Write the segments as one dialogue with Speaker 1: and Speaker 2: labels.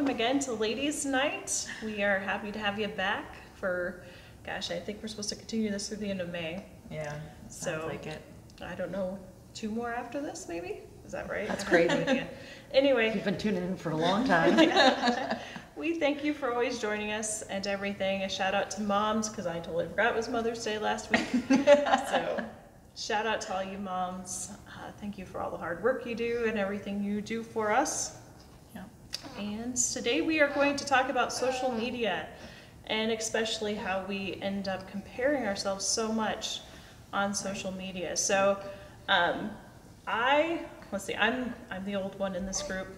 Speaker 1: welcome again to Ladies Night. We are happy to have you back for, gosh, I think we're supposed to continue this through the end of May.
Speaker 2: Yeah, sounds like it.
Speaker 1: I don't know, 2 more after this maybe? Is that right?
Speaker 3: That's crazy.
Speaker 1: Anyway.
Speaker 3: You've been tuning in for a long time.
Speaker 1: We thank you for always joining us and everything. A shout out to moms, because I totally forgot it was Mother's Day last week. So shout out to all you moms. Thank you for all the hard work you do and everything you do for us.
Speaker 2: Yeah.
Speaker 1: And today we are going to talk about social media, and especially how we end up comparing ourselves so much on social media. So let's see, I'm the old one in this group.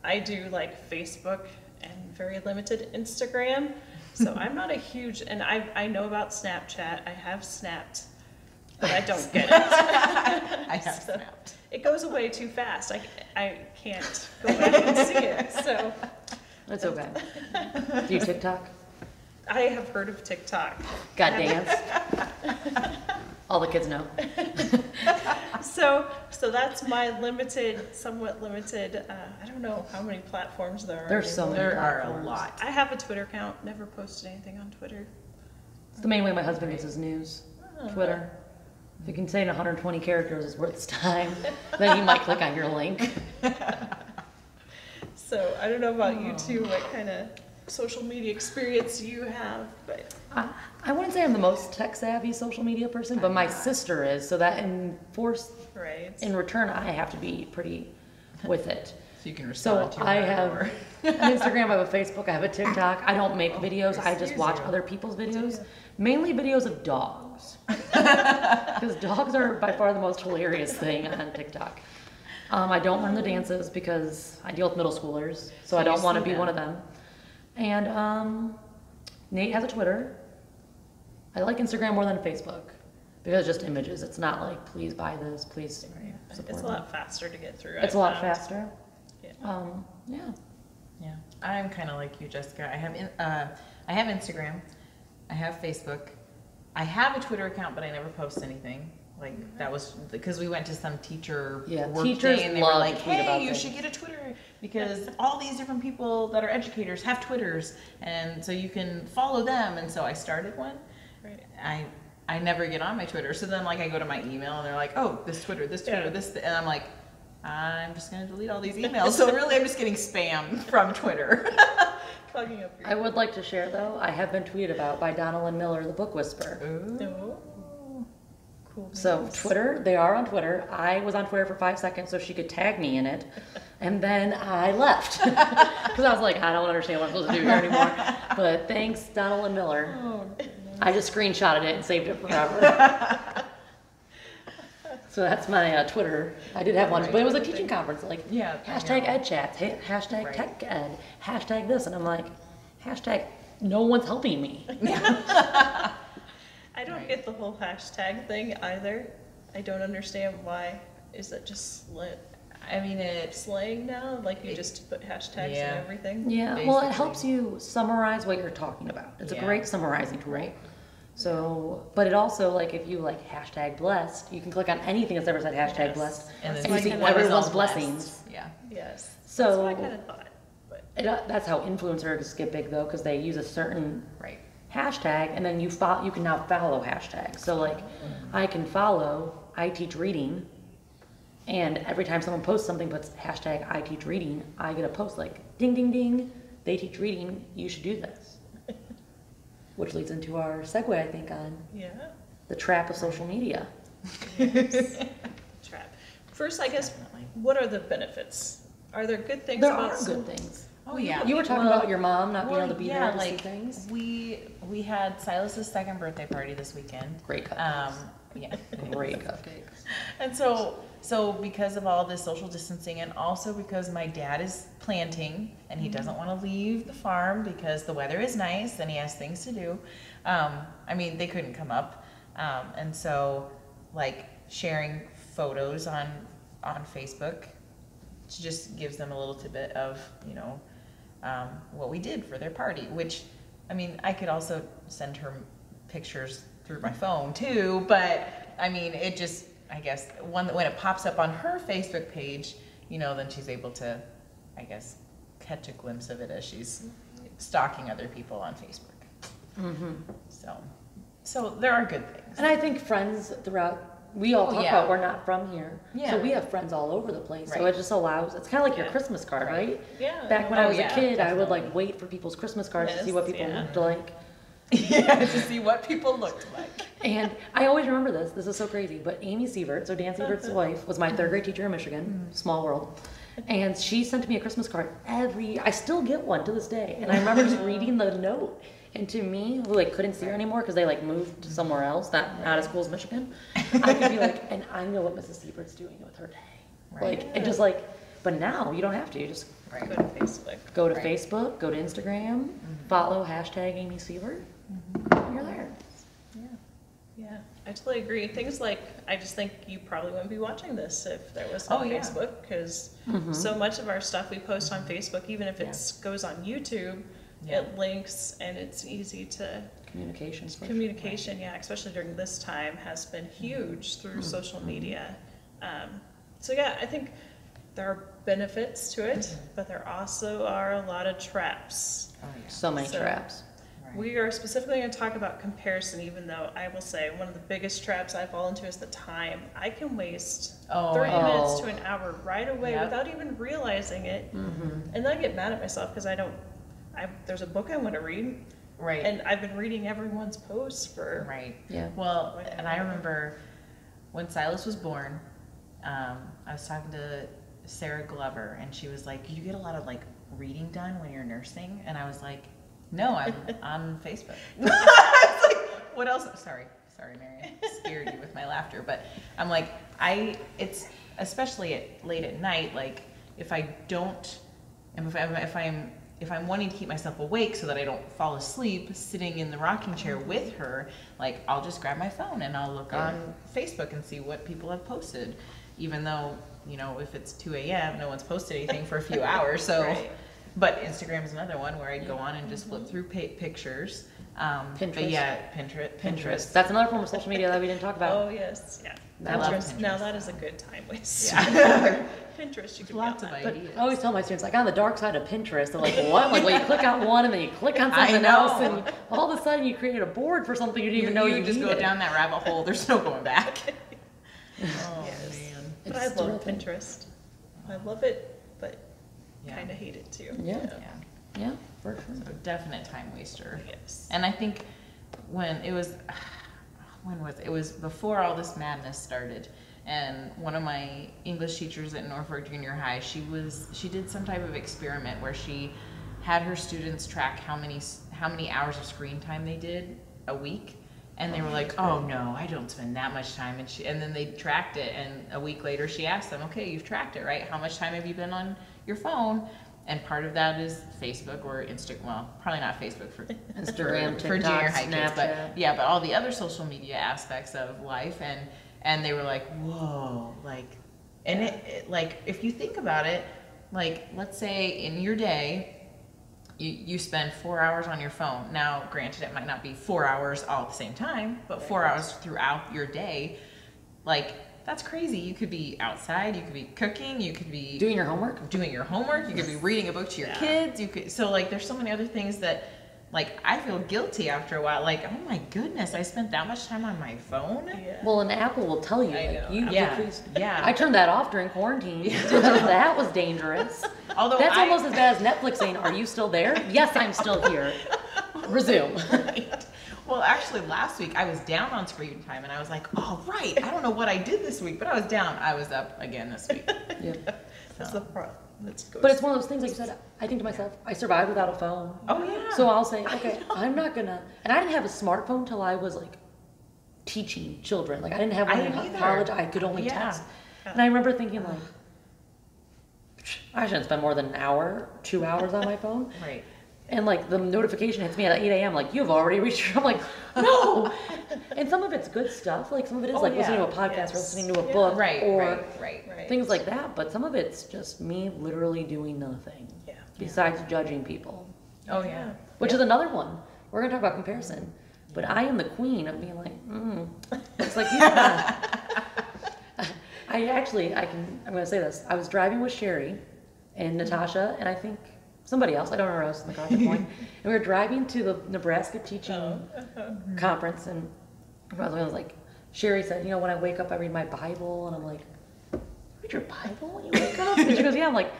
Speaker 1: I do like Facebook and very limited Instagram. So I'm not a huge, and I know about Snapchat. I have snapped, but I don't get it.
Speaker 2: I have snapped.
Speaker 1: It goes away too fast. I can't go back and see it. So
Speaker 3: That's okay. Do you TikTok?
Speaker 1: I have heard of TikTok.
Speaker 3: Got dance? All the kids know.
Speaker 1: So that's my somewhat limited, I don't know how many platforms there are.
Speaker 3: There's so many
Speaker 2: There are a
Speaker 3: platforms.
Speaker 2: lot.
Speaker 1: I have a Twitter account, never posted anything on Twitter.
Speaker 3: It's the main way my husband gets his news. Twitter. If you can say in 120 characters it's worth his time, then he might click on your link.
Speaker 1: So I don't know about you two, what kind of social media experience you have, but
Speaker 3: I wouldn't say I'm the most tech savvy social media person, but my sister is, so that
Speaker 1: right.
Speaker 3: in return I have to be pretty with it.
Speaker 2: So you can
Speaker 3: So
Speaker 2: respond to
Speaker 3: I
Speaker 2: her
Speaker 3: have
Speaker 2: or-
Speaker 3: an Instagram, I have a Facebook, I have a TikTok. I don't make videos, I just watch other people's videos. Mainly videos of dogs. Because dogs are by far the most hilarious thing on TikTok. I don't learn the dances because I deal with middle schoolers, so I don't want to be one of them. And Nate has a Twitter. I like Instagram more than Facebook because it's just images. It's not like, please buy this, please support
Speaker 1: It's a
Speaker 3: me.
Speaker 1: lot faster to get through.
Speaker 3: It's a lot faster.
Speaker 1: Yeah.
Speaker 3: Yeah.
Speaker 2: Yeah, I'm kind of like you, Jessica. I have Instagram, I have Facebook, I have a Twitter account, but I never post anything. Like that was because we went to some teacher work
Speaker 3: teachers
Speaker 2: day and they were
Speaker 3: love
Speaker 2: like,
Speaker 3: to tweet
Speaker 2: "Hey,
Speaker 3: about
Speaker 2: you
Speaker 3: things."
Speaker 2: should get a Twitter because all these different people that are educators have Twitters, and so you can follow them." And so I started one.
Speaker 1: Right.
Speaker 2: I never get on my Twitter, so then like I go to my email and they're like, "Oh, this Twitter, and I'm like, I'm just gonna delete all these emails. So really, I'm just getting spam from Twitter.
Speaker 1: Plugging up
Speaker 3: I would like to share though, I have been tweeted about by Donalyn Miller, the book whisperer.
Speaker 1: No. Cool.
Speaker 3: So Twitter, they are on Twitter. I was on Twitter for 5 seconds so she could tag me in it. And then I left. Because I was like, I don't understand what I'm supposed to do here anymore. But thanks, Donalyn Miller. I just screenshotted it and saved it forever. So that's my Twitter. I did have one, but it was a teaching conference. Like, hashtag EdChats, hashtag Tech Ed, hashtag this. And I'm like, hashtag no one's helping me.
Speaker 1: I don't get the whole hashtag thing either. I don't understand why. Is that just
Speaker 2: I mean,
Speaker 1: slang now? Like you just put hashtags in everything?
Speaker 3: Yeah, well, it
Speaker 2: Basically.
Speaker 3: helps you summarize what you're talking about. It's a
Speaker 2: Yeah.
Speaker 3: great summarizing tool. So, but it also, like, if you like hashtag blessed, you can click on anything that's ever said hashtag
Speaker 2: Yes.
Speaker 3: blessed,
Speaker 2: And
Speaker 3: and
Speaker 2: then
Speaker 3: you see
Speaker 2: what is
Speaker 3: everyone's
Speaker 2: all blessed.
Speaker 3: blessings.
Speaker 2: Yeah.
Speaker 1: Yes. That's
Speaker 3: So
Speaker 1: what I kind of thought. But
Speaker 3: that's how influencers get big though, because they use a certain
Speaker 2: Right.
Speaker 3: hashtag, and then you can now follow hashtags. So like, I can follow I teach reading, and every time someone posts something puts hashtag I teach reading, I get a post like ding ding ding, they teach reading, you should do this. Which leads into our segue, I think, on the trap of social media.
Speaker 1: Trap. First, I guess, what are the benefits? Are there good things
Speaker 3: There
Speaker 1: about
Speaker 3: are good things.
Speaker 2: Oh yeah.
Speaker 3: You were talking about your mom not being able to be there to see
Speaker 2: like
Speaker 3: things.
Speaker 2: we had Silas's second birthday party this weekend.
Speaker 3: Great cupcakes.
Speaker 2: Yeah.
Speaker 3: Great cupcakes.
Speaker 2: And so because of all this social distancing, and also because my dad is planting and he doesn't want to leave the farm because the weather is nice and he has things to do. I mean, they couldn't come up, and so like sharing photos on Facebook just gives them a little tidbit of what we did for their party. Which, I mean, I could also send her pictures through my phone too, but I mean, it just, I guess, when it pops up on her Facebook page, then she's able to, I guess, catch a glimpse of it as she's stalking other people on Facebook.
Speaker 3: Mm-hmm.
Speaker 2: So there are good things.
Speaker 3: And I think friends throughout, we all talk about we're not from here.
Speaker 2: Yeah.
Speaker 3: So we have friends all over the place. So
Speaker 2: Right.
Speaker 3: it just allows, it's kind of like your
Speaker 1: Yeah.
Speaker 3: Christmas card, right?
Speaker 1: Yeah.
Speaker 3: Back when I
Speaker 2: Oh,
Speaker 3: was
Speaker 2: yeah,
Speaker 3: a kid, I would
Speaker 2: definitely.
Speaker 3: like wait for people's Christmas cards to see
Speaker 1: Yes,
Speaker 3: what people
Speaker 1: yeah.
Speaker 3: looked like.
Speaker 2: Yeah, to see what people looked like.
Speaker 3: And I always remember this. This is so crazy. But Amy Sievert, so Dan Sievert's wife, was my third grade teacher in Michigan. Small world. And she sent me a Christmas card I still get one to this day. And I remember just reading the note. And to me, who like couldn't see her anymore because they like moved to somewhere else, not as cool as Michigan, I could be like, and I know what Mrs. Sievert's doing with her day.
Speaker 2: Right.
Speaker 3: Like, and just like, but now you don't have to. You just
Speaker 2: Right.
Speaker 1: Go to Facebook.
Speaker 3: go to
Speaker 2: Right.
Speaker 3: Facebook, go to Instagram, follow hashtag Amy Sievert. You're there.
Speaker 1: Yeah, I totally agree. Things like, I just think you probably wouldn't be watching this if there was no
Speaker 2: Oh, yeah.
Speaker 1: Facebook, because so much of our stuff we post on Facebook, even if it goes on YouTube,
Speaker 2: Yeah.
Speaker 1: it links and it's easy to,
Speaker 3: Communications. for sure.
Speaker 1: communication, yeah, especially during this time, has been huge through social media. So yeah, I think there are benefits to it, but there also are a lot of traps.
Speaker 2: Oh, yeah.
Speaker 3: So many
Speaker 1: So-
Speaker 3: traps.
Speaker 2: Right.
Speaker 1: We are specifically going to talk about comparison, even though I will say one of the biggest traps I fall into is the time. I can waste
Speaker 2: Oh,
Speaker 1: 30
Speaker 3: I know.
Speaker 1: minutes to an hour right away
Speaker 2: Yep.
Speaker 1: without even realizing it. And then I get mad at myself because there's a book I want to read,
Speaker 2: Right.
Speaker 1: and I've been reading everyone's posts for.
Speaker 2: Right.
Speaker 3: Yeah.
Speaker 2: Well, and I remember when Silas was born, I was talking to Sarah Glover, and she was like, "You get a lot of like reading done when you're nursing," and I was like, "No, I'm on Facebook." I was like, "What else?" Sorry, Mary, I scared you with my laughter, but I'm like, it's especially late at night, like if I don't, and if I'm wanting to keep myself awake so that I don't fall asleep sitting in the rocking chair with her, like I'll just grab my phone and I'll look on Facebook and see what people have posted, even though, you know, if it's 2 a.m., no one's posted anything for a few hours. So,
Speaker 1: Right.
Speaker 2: but Instagram is another one where I'd go on and just flip through pictures. But
Speaker 3: Pinterest.
Speaker 2: yeah, Pinterest.
Speaker 3: That's another form of social media that we didn't talk about.
Speaker 1: Oh, yes, yeah.
Speaker 2: I love
Speaker 1: Pinterest. Now
Speaker 2: Pinterest.
Speaker 1: that is a good time waste.
Speaker 2: Yeah.
Speaker 1: Pinterest, you can
Speaker 2: Lots
Speaker 1: be
Speaker 2: of
Speaker 1: on
Speaker 3: But
Speaker 2: ideas.
Speaker 3: I always tell my students, like, on the dark side of Pinterest, they're like, what? Like, well, you click on one and then you click on
Speaker 2: I
Speaker 3: something
Speaker 2: know.
Speaker 3: else, and all of a sudden you created a board for something you didn't even know you
Speaker 2: just go
Speaker 3: needed.
Speaker 2: down that rabbit hole. There's no going back. Oh
Speaker 1: Yes.
Speaker 2: man.
Speaker 1: But
Speaker 3: It's
Speaker 1: I
Speaker 3: still a
Speaker 1: love
Speaker 3: thing.
Speaker 1: Pinterest. I love it, but
Speaker 2: Yeah.
Speaker 1: kind of hate it too.
Speaker 3: Yeah.
Speaker 2: Yeah.
Speaker 3: Yeah, for sure.
Speaker 2: So definite time waster.
Speaker 1: Yes.
Speaker 2: And I think when it was, when was it? It was before all this madness started. And one of my English teachers at Norfolk Junior High, she did some type of experiment where she had her students track how many hours of screen time they did a week. And they were like, "Oh no, I don't spend that much time." And then they tracked it. And a week later, she asked them, "Okay, you've tracked it, right? How much time have you been on your phone?" And part of that is Facebook or Instagram. Well, probably not Facebook for
Speaker 3: Instagram,
Speaker 2: for
Speaker 3: TikTok,
Speaker 2: junior high kids, but
Speaker 3: Snapchat.
Speaker 2: yeah, but all the other social media aspects of life, and they were like, "Whoa!" Like, and it like if you think about it, like let's say in your day. You spend 4 hours on your phone. Now, granted, it might not be 4 hours all at the same time, but 4 hours throughout your day, like, that's crazy. You could be outside, you could be cooking, you could be
Speaker 3: Doing your homework?
Speaker 2: doing your homework, you could be reading a book to your kids, so like there's so many other things that like I feel guilty after a while, like, oh my goodness, I spent that much time on my phone.
Speaker 1: Yeah.
Speaker 3: Well, and Apple will tell you,
Speaker 1: I
Speaker 3: like,
Speaker 1: know.
Speaker 3: you
Speaker 2: Yeah,
Speaker 3: decreased.
Speaker 2: yeah.
Speaker 3: I turned that off during quarantine. That was dangerous.
Speaker 2: Although
Speaker 3: That's almost as bad as Netflix saying, "Are you still there?" Yes, I'm still here. Resume.
Speaker 2: Right. Well, actually, last week I was down on screen time, and I was like, "All right, I don't know what I did this week, but I was down. I was up again this week."
Speaker 3: Yeah.
Speaker 1: That's the problem. Let's go.
Speaker 3: But it's one of those things, like you said, I think to myself, I survived without a phone.
Speaker 2: Oh yeah.
Speaker 3: So I'll say, okay, I'm not gonna, and I didn't have a smartphone till I was like teaching children. Like I didn't have one
Speaker 2: I
Speaker 3: in
Speaker 2: didn't either.
Speaker 3: college. I could only
Speaker 2: Yeah.
Speaker 3: text. And I remember thinking like, I shouldn't spend more than an hour, 2 hours on my phone.
Speaker 2: Right.
Speaker 3: And like the notification hits me at 8 a.m. like you've already reached your, I'm like, no. And some of it's good stuff. Like some of it is
Speaker 2: Oh,
Speaker 3: like
Speaker 2: yeah.
Speaker 3: listening to a podcast
Speaker 1: Yes.
Speaker 3: or listening to a
Speaker 1: Yeah.
Speaker 3: book
Speaker 2: Right.
Speaker 3: or
Speaker 2: Right.
Speaker 1: Right.
Speaker 3: things like that. But some of it's just me literally doing nothing
Speaker 1: Yeah.
Speaker 3: besides judging people.
Speaker 2: Oh yeah.
Speaker 3: Which is another one. We're gonna talk about comparison. But I am the queen of being like, looks like you. I'm gonna say this. I was driving with Sherry and Natasha and I think somebody else. I don't remember who else in the car at the point. And we were driving to the Nebraska teaching conference, and I was like, Sherry said, you know, when I wake up, I read my Bible, and I'm like, read your Bible when you wake up? And she goes, yeah. I'm like,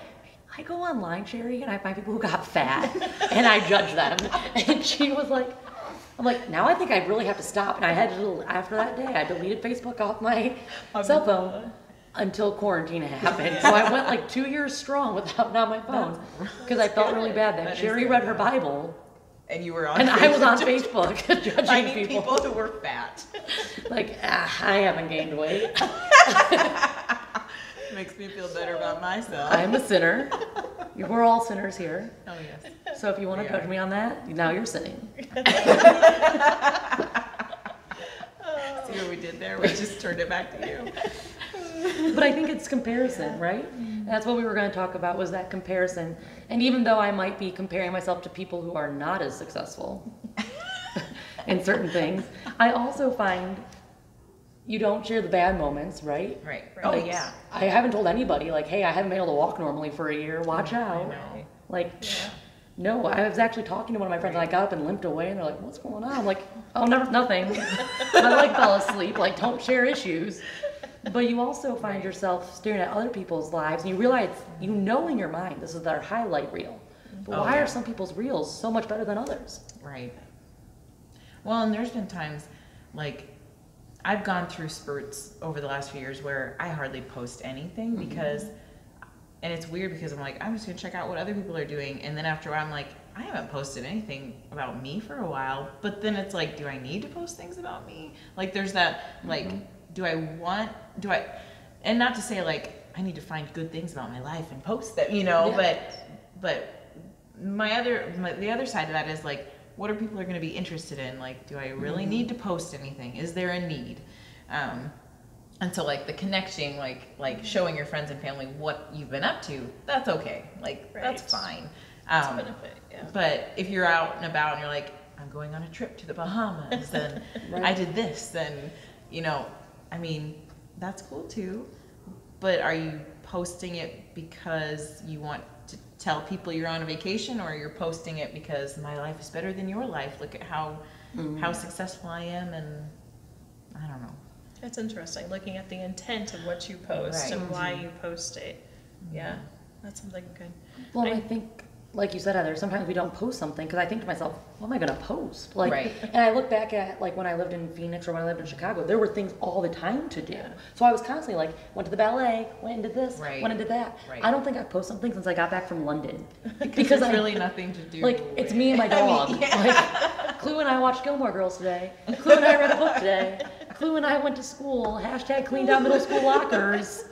Speaker 3: I go online, Sherry, and I find people who got fat, and I judge them. And she was like, I'm like, now I think I really have to stop. And I had to, after that day, I deleted Facebook off my cell phone until quarantine happened. So I went like 2 years strong without on my phone because I felt really bad that Sherry read her Bible.
Speaker 2: And you were on
Speaker 3: and
Speaker 2: Facebook.
Speaker 3: I was on Facebook judging
Speaker 2: finding people who were fat.
Speaker 3: Like, I haven't gained weight.
Speaker 2: Makes me feel better about myself.
Speaker 3: I'm a sinner. We're all sinners here.
Speaker 2: Oh, yes.
Speaker 3: So if you want to judge me on that, now you're sinning.
Speaker 2: See what we did there? We just turned it back to you.
Speaker 3: But I think it's comparison, right? That's what we were going to talk about, was that comparison. And even though I might be comparing myself to people who are not as successful in certain things, I also find you don't share the bad moments, right?
Speaker 2: Right.
Speaker 3: Oh,
Speaker 2: yeah.
Speaker 3: I haven't told anybody, like, hey, I haven't been able to walk normally for a year. Watch out.
Speaker 2: I know.
Speaker 3: Like, no, I was actually talking to one of my friends, and I got up and limped away, and they're like, what's going on? I'm like, oh, nothing. I like fell asleep. Like, don't share issues. But you also find yourself staring at other people's lives, and you realize, you know in your mind, this is their highlight reel. But why are some people's reels so much better than others?
Speaker 2: Right. Well, and there's been times, like, I've gone through spurts over the last few years where I hardly post anything because, and it's weird because I'm like, I'm just gonna check out what other people are doing, and then after a while I'm like, I haven't posted anything about me for a while, but then it's like, do I need to post things about me? Like, there's that, like, and not to say like, I need to find good things about my life and post them, you know, but the other side of that is like, what are people going to be interested in? Like, do I really need to post anything? Is there a need? And so like the connecting, like showing your friends and family what you've been up to, that's okay. Like, that's fine.
Speaker 1: It's a benefit, yeah.
Speaker 2: But if you're out and about and you're like, I'm going on a trip to the Bahamas and I did this, and you know, I mean, that's cool too. But are you posting it because you want to tell people you're on a vacation, or you're posting it because my life is better than your life? Look at how successful I am, and I don't know.
Speaker 1: It's interesting looking at the intent of what you post and why you post it. Yeah, that's something good.
Speaker 3: Well, I think, like you said, Heather, sometimes we don't post something because I think to myself, what am I going to post? Like, and I look back at like when I lived in Phoenix or when I lived in Chicago, there were things all the time to do. So I was constantly like, went to the ballet, went and did this, went and did that. I don't think I've posted something since I got back from London.
Speaker 2: Because it's really nothing to do.
Speaker 3: Like, it's me and my dog. Like, Clue and I watched Gilmore Girls today. Clue and I read a book today. Clue and I went to school. # cleaned out middle school lockers.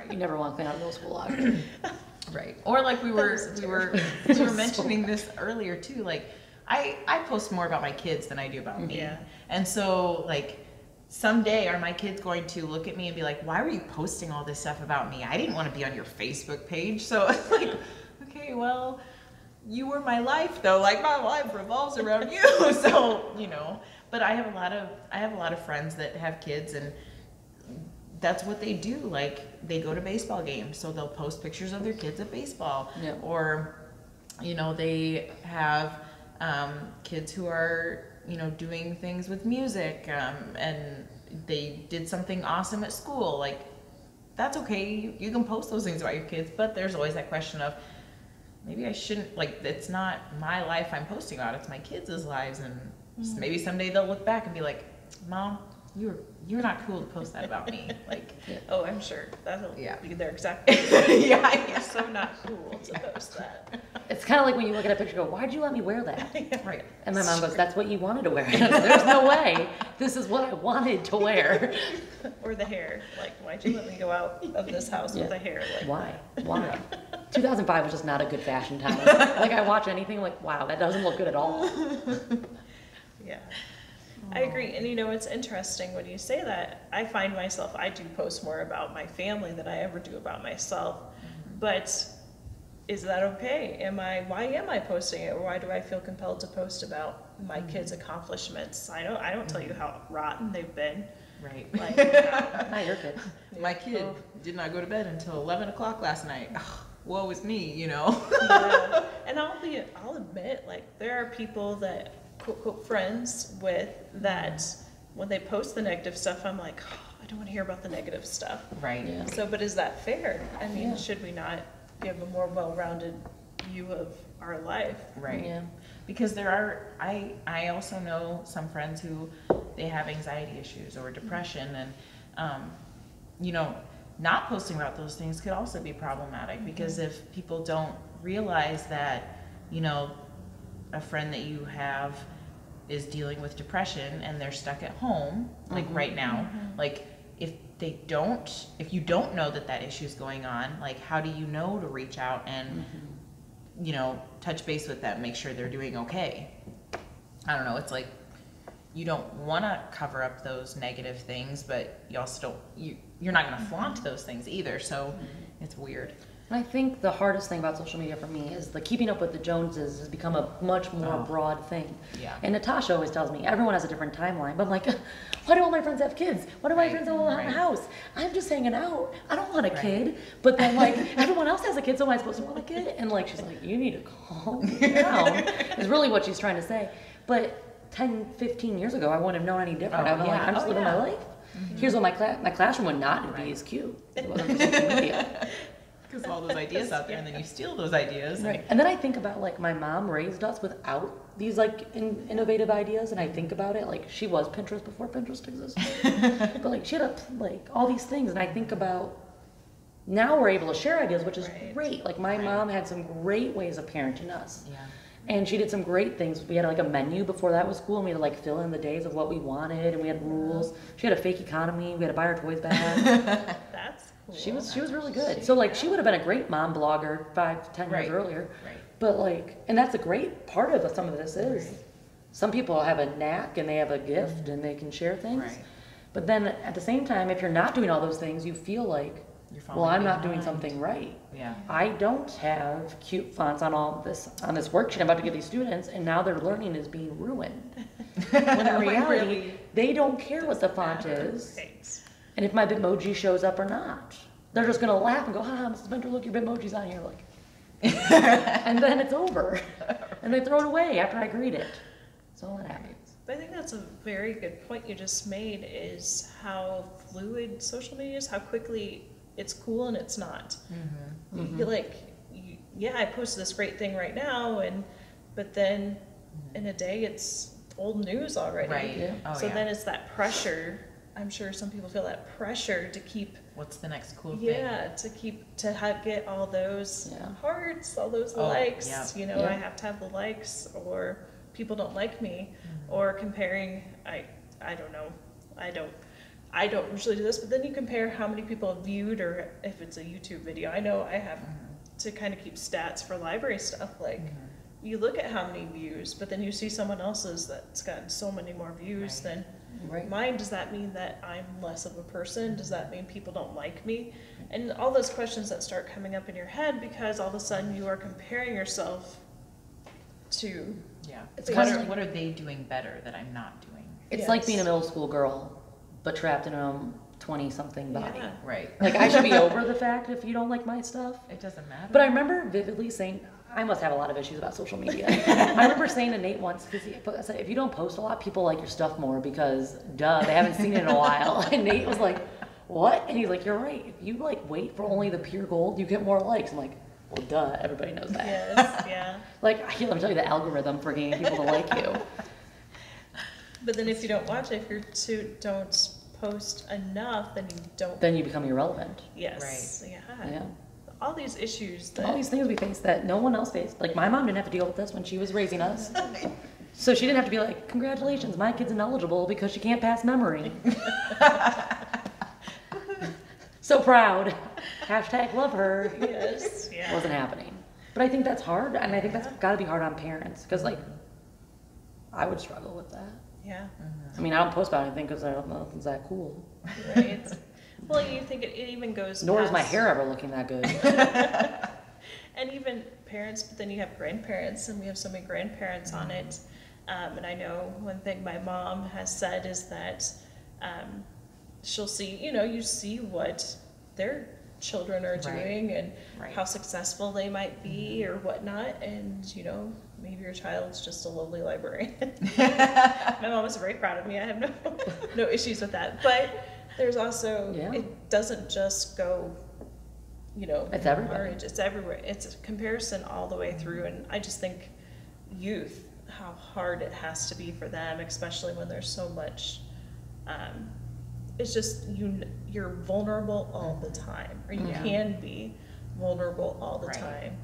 Speaker 3: You never want to clean out middle school lockers.
Speaker 2: Right. Or like we were mentioning this earlier too. Like I post more about my kids than I do about me. Yeah. And so like someday are my kids going to look at me and be like, why were you posting all this stuff about me? I didn't want to be on your Facebook page. So it's like, okay, well, you were my life though. Like my life revolves around you. So, you know, but I have a lot of friends that have kids, and that's what they do. Like, they go to baseball games, so they'll post pictures of their kids at baseball. Or, you know, they have kids who are, you know, doing things with music, and they did something awesome at school. Like, that's okay. You can post those things about your kids, but there's always that question of, maybe I shouldn't, like, it's not my life I'm posting about, it's my kids' lives, and maybe someday they'll look back and be like, Mom, you're not cool to post that about me. Like,
Speaker 1: oh, I'm sure that'll be there exactly. You're so not cool to post that.
Speaker 3: It's kind of like when you look at a picture and go, why'd you let me wear that? Right. And my mom goes, that's what you wanted to wear. There's no way. This is what I wanted to wear.
Speaker 1: Or the hair. Like, why'd you let me go out of this house with the hair? Like,
Speaker 3: why? 2005 was just not a good fashion time. Like, I watch anything like, wow, that doesn't look good at all.
Speaker 1: Yeah. I agree. And you know, it's interesting when you say that. I find myself, I do post more about my family than I ever do about myself. But is that okay? Why am I posting it? Or why do I feel compelled to post about my kids' accomplishments? I don't tell you how rotten they've been.
Speaker 2: Right.
Speaker 1: Like,
Speaker 3: Not your kid.
Speaker 2: My kid did not go to bed until 11 o'clock last night. woe is me, you know?
Speaker 1: Yeah. And I'll admit, like, there are people that quote, quote, friends with that when they post the negative stuff, I'm like, oh, I don't want to hear about the negative stuff.
Speaker 2: Right.
Speaker 3: Yeah.
Speaker 1: So, but is that fair? I mean,
Speaker 3: Yeah.
Speaker 1: should we not give a more well-rounded view of our life?
Speaker 2: Right.
Speaker 3: Yeah.
Speaker 2: Because there are, I also know some friends who, they have anxiety issues or depression, and, you know, not posting about those things could also be problematic, because if people don't realize that, you know, a friend that you have is dealing with depression and they're stuck at home, like right now, like if you don't know that that issue is going on, like how do you know to reach out and, you know, touch base with them, make sure they're doing okay? I don't know, it's like, you don't want to cover up those negative things, but you also don't, you're not going to flaunt those things either, so it's weird.
Speaker 3: And I think the hardest thing about social media for me is the keeping up with the Joneses has become a much more broad thing.
Speaker 2: Yeah.
Speaker 3: And Natasha always tells me everyone has a different timeline, but I'm like, why do all my friends have kids? Why do my friends all have a house? I'm just hanging out. I don't want a kid. But then like everyone else has a kid, so am I supposed to want a kid? And like she's like, you need to calm down. Is really what she's trying to say. But 10, 15 years ago, I wouldn't have known any different. I'd be like, I'm just living my life. Here's what my classroom would not be as cute. It wasn't for social media.
Speaker 2: Because all those ideas out there, and then you steal those ideas.
Speaker 3: Right. And then I think about like my mom raised us without these like innovative ideas, and I think about it like she was Pinterest before Pinterest existed. But like she had like all these things, and I think about now we're able to share ideas, which is great. Like my mom had some great ways of parenting us.
Speaker 2: Yeah.
Speaker 3: And she did some great things. We had like a menu before that was school, and we had to like fill in the days of what we wanted, and we had rules. She had a fake economy. We had to buy our toys back.
Speaker 1: That's cool.
Speaker 3: She was really good. So like she would have been a great mom blogger 5-10 years earlier.
Speaker 2: Right.
Speaker 3: But like, and that's a great part of what some of this is. Some people have a knack and they have a gift and they can share things.
Speaker 2: Right.
Speaker 3: But then at the same time, if you're not doing all those things, you feel like,
Speaker 2: You're
Speaker 3: well,
Speaker 2: falling
Speaker 3: I'm not doing
Speaker 2: behind.
Speaker 3: something right.
Speaker 2: Yeah.
Speaker 3: I don't have cute fonts on this worksheet I'm about to give these students, and now their learning is being ruined. When in reality, they don't care what the font is,
Speaker 1: Thanks.
Speaker 3: and if my Bitmoji shows up or not. They're just gonna laugh and go, haha, Mrs. Venter, look, your Bitmoji's on here, like. And then it's over. And they throw it away after I grade it. That's all that happens.
Speaker 1: But I think that's a very good point you just made, is how fluid social media is, how quickly it's cool and it's not. You yeah, I posted this great thing right now, but then in a day it's old news already.
Speaker 2: Right.
Speaker 3: Yeah.
Speaker 2: Oh,
Speaker 1: So
Speaker 2: yeah.
Speaker 1: then it's that pressure. I'm sure some people feel that pressure to keep,
Speaker 2: What's the next cool thing?
Speaker 1: get all those hearts, all those likes.
Speaker 2: yeah.
Speaker 1: You know,
Speaker 3: Yeah.
Speaker 1: I have to have the likes, or people don't like me, or comparing. I don't know. I don't usually do this, but then you compare how many people have viewed, or if it's a YouTube video. I know I have to kind of keep stats for library stuff. Like, you look at how many views, but then you see someone else's that's gotten so many more views than mine. Does that mean that I'm less of a person? Does that mean people don't like me? And all those questions that start coming up in your head, because all of a sudden you are comparing yourself to.
Speaker 2: Yeah.
Speaker 3: It's
Speaker 2: What
Speaker 3: kinda
Speaker 2: are,
Speaker 3: like-
Speaker 2: what are they doing better that I'm not doing?
Speaker 3: It's like being a middle school girl, but trapped in a 20-something body.
Speaker 1: Yeah.
Speaker 2: Right.
Speaker 3: Like, I should be over the fact if you don't like my stuff.
Speaker 2: It doesn't matter.
Speaker 3: But I remember vividly saying, I must have a lot of issues about social media. I remember saying to Nate once, because I said, if you don't post a lot, people like your stuff more because, duh, they haven't seen it in a while. And Nate was like, what? And he's like, you're right. If you like wait for only the pure gold, you get more likes. I'm like, well, duh, everybody knows that.
Speaker 1: Yes, yeah.
Speaker 3: Like, let me tell you the algorithm for getting people to like you.
Speaker 1: But then if you don't watch it, if you don't post enough, then you don't.
Speaker 3: Then you become irrelevant.
Speaker 1: Yes. Right. Yeah.
Speaker 3: Yeah.
Speaker 1: All these issues that.
Speaker 3: All these things we face that no one else faced. Like, my mom didn't have to deal with this when she was raising us. So she didn't have to be like, congratulations, my kid's ineligible because she can't pass memory. So proud. Hashtag love her.
Speaker 1: Yes. Yeah.
Speaker 3: Wasn't happening. But I think that's hard, and I think that's got to be hard on parents, because, like, I would struggle with that.
Speaker 1: Yeah.
Speaker 3: I mean, I don't post about anything because I don't know nothing's that cool.
Speaker 1: Right. Well, you think it even goes.
Speaker 3: Nor is my
Speaker 1: past-
Speaker 3: hair ever looking that good.
Speaker 1: And even parents, but then you have grandparents, and we have so many grandparents on it. And I know one thing my mom has said is that she'll see, you see what their children are doing and
Speaker 2: Right.
Speaker 1: how successful they might be or whatnot. And, you know, maybe your child's just a lovely librarian. My mom is very proud of me. I have no issues with that. But there's also, it doesn't just go, you know,
Speaker 3: It's everywhere.
Speaker 1: marriage. It's everywhere. It's a comparison all the way through. And I just think youth, how hard it has to be for them, especially when there's so much, it's just, you're vulnerable all the time, or you can be vulnerable all the time.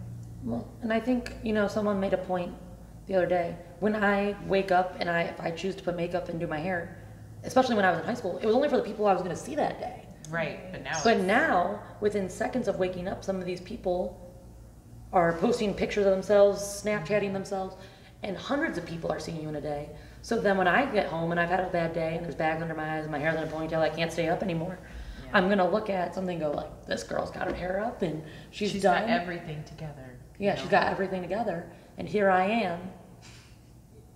Speaker 3: Well, and I think, you know, someone made a point the other day. When I wake up and if I choose to put makeup and do my hair, especially when I was in high school, it was only for the people I was going to see that day.
Speaker 2: Right, but now
Speaker 3: But now, within seconds of waking up, some of these people are posting pictures of themselves, Snapchatting themselves, and hundreds of people are seeing you in a day. So then when I get home and I've had a bad day and there's bags under my eyes and my hair's in a ponytail, I can't stay up anymore. Yeah. I'm gonna look at something and go like, this girl's got her hair up and she's done.
Speaker 2: got everything together.
Speaker 3: Yeah, she's got everything together. And here I am,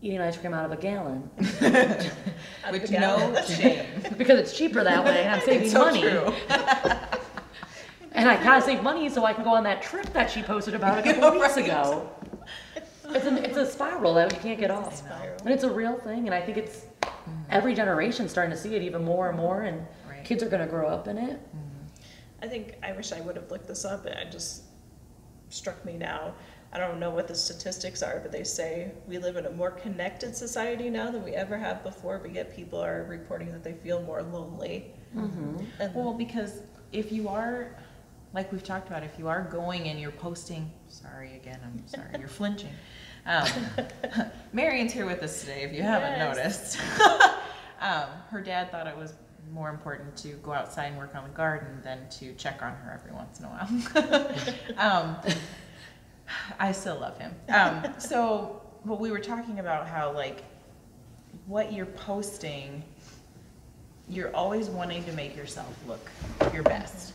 Speaker 3: eating ice cream out of a gallon.
Speaker 2: With no shame.
Speaker 3: Because it's cheaper that way and I'm saving money.
Speaker 2: True.
Speaker 3: And I gotta save money so I can go on that trip that she posted about a couple weeks ago. It's a spiral that you can't get off. And it's a real thing, and I think it's every generation starting to see it even more and more, and kids are gonna grow up in it.
Speaker 1: I think, I wish I would have looked this up, it just struck me now. I don't know what the statistics are, but they say we live in a more connected society now than we ever have before, but yet people are reporting that they feel more lonely. And
Speaker 2: Well, because if you are, like we've talked about, if you are going and you're posting, I'm sorry, you're flinching. Marion's here with us today, if you haven't noticed. Her dad thought it was more important to go outside and work on the garden than to check on her every once in a while. I still love him. But we were talking about how, like, what you're posting, you're always wanting to make yourself look your best.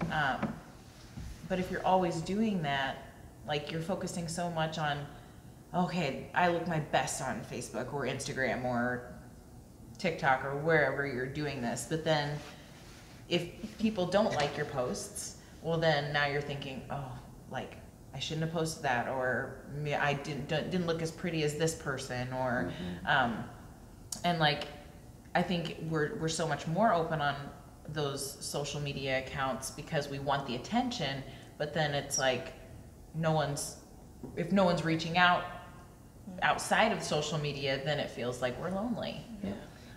Speaker 2: But if you're always doing that, like, you're focusing so much on, okay, I look my best on Facebook or Instagram or TikTok or wherever you're doing this. But then if people don't like your posts, well, then now you're thinking, oh, like, I shouldn't have posted that, or I didn't look as pretty as this person, or and like, I think we're so much more open on those social media accounts because we want the attention, but then it's like if no one's reaching out outside of social media, then it feels like we're lonely.
Speaker 3: Yeah.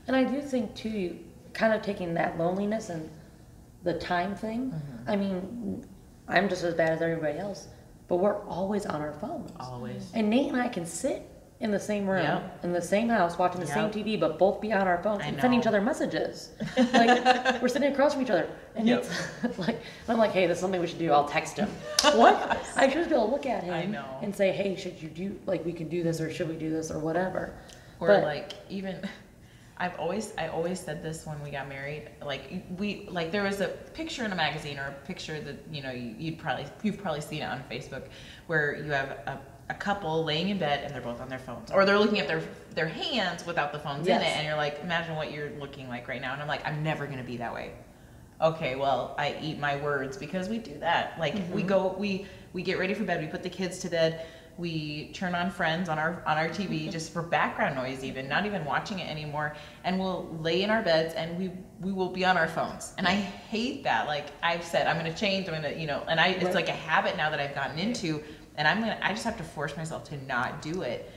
Speaker 3: And I do think too, kind of taking that loneliness and the time thing. I mean, I'm just as bad as everybody else, but we're always on our phones.
Speaker 2: Always.
Speaker 3: And Nate and I can sit in the same room, in the same house, watching the same TV, but both be on our phones and sending each other messages. Like, we're sitting across from each other. And it's like, I'm like, hey, this is something we should do. I'll text him. What? I should be able to look at him and say, hey, should you do, like, we can do this, or should we do this, or whatever.
Speaker 2: Or but, like, even, I always said this when we got married, like there was a picture in a magazine or a picture that, you know, you've probably seen it on Facebook, where you have a couple laying in bed and they're both on their phones, or they're looking at their hands without the phones in it, and you're like, imagine what you're looking like right now. And I'm like, I'm never gonna be that way. Okay, well, I eat my words, because we do that. Like, we get ready for bed, we put the kids to bed, we turn on Friends on our TV just for background noise, even not even watching it anymore, and we'll lay in our beds and we will be on our phones. And I hate that. Like I've said, I'm gonna change, I'm gonna, you know, and it's like a habit now that I've gotten into, and I just have to force myself to not do it.